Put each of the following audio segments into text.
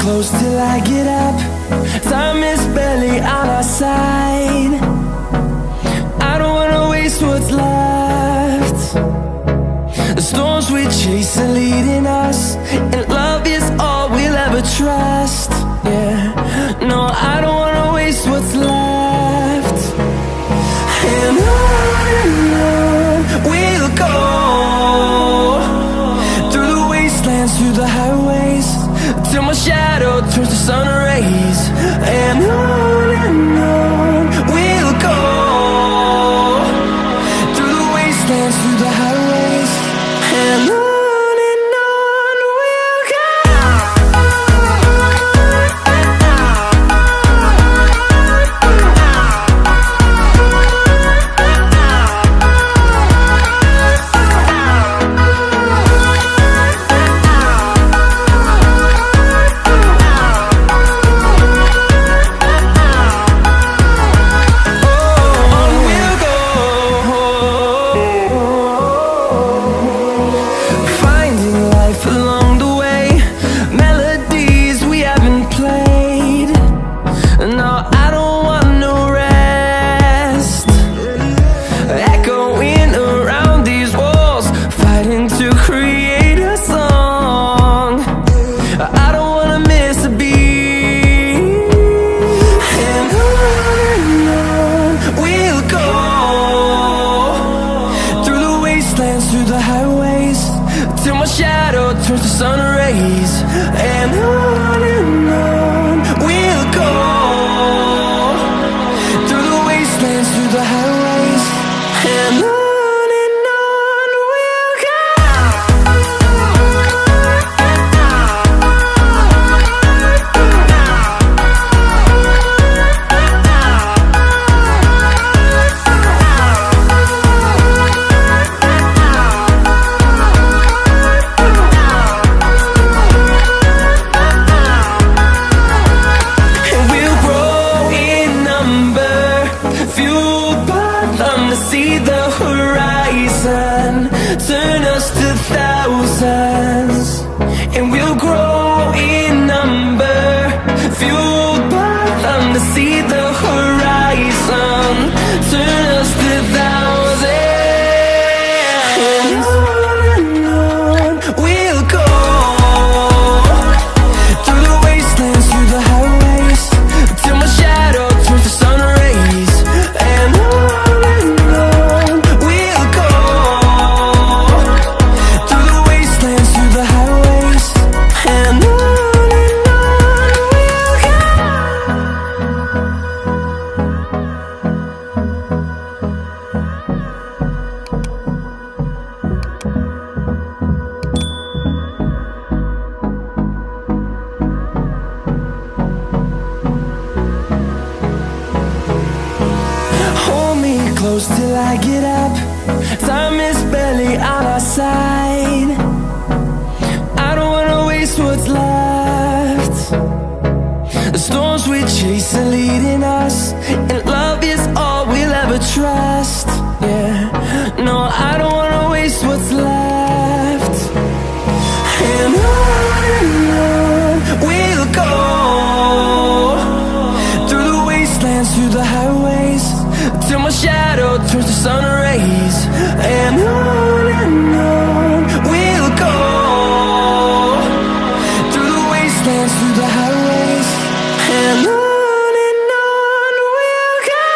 close till I get up. Time is barely on our side. I don't wanna waste what's left. The storms we chase are leading us, and love is all we'll ever trust. Yeah, no, I don't wanna waste what's left. And on we'll go, through the wastelands, through the highways, till my shadow turns to sun rays. And on we'll go, through the wastelands, through the highways, and on we'll go. Through the highways, till my shadow turns to sun rays. And on we'll go, through the wastelands, through the highways, and on we'll go. See the horizon turn us to thousands, and we'll grow in number, fueled by them. To see the horizon turn us to thousands, and on we'll go, through the wastelands, through the highways, till my shadow turns to sun rays. And close till I get up. Time is barely on our side. I don't wanna waste what's left. The storms we chase are leading us, and love is all we'll ever trust. Yeah, no, I don't wanna waste what's left. And on we'll go, through the wastelands, through the highways, till my shadow turns to sun rays. And on we'll go, through the wastelands, through the highways, and on we'll go.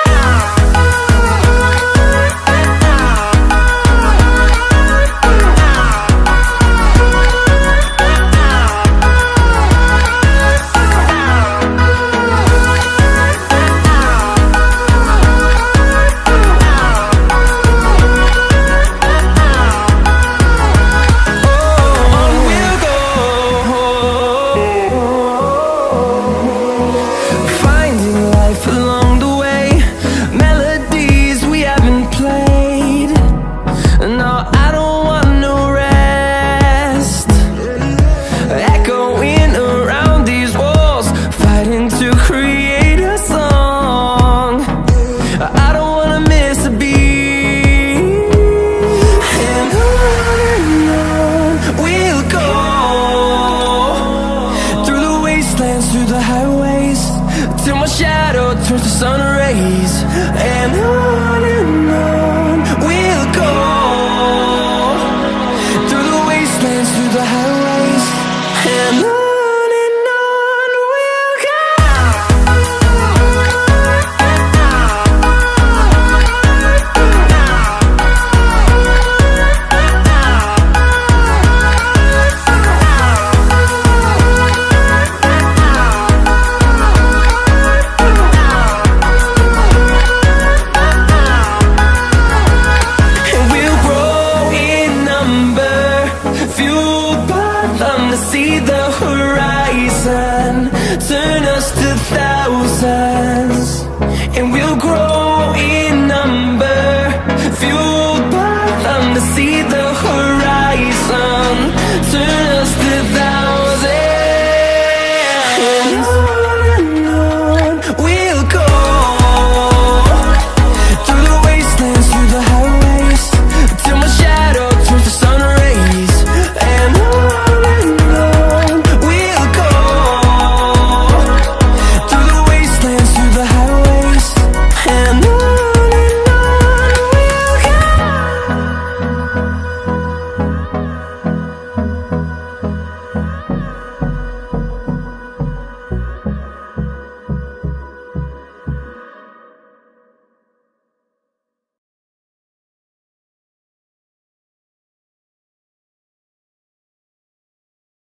my shadow turns to sun rays, and on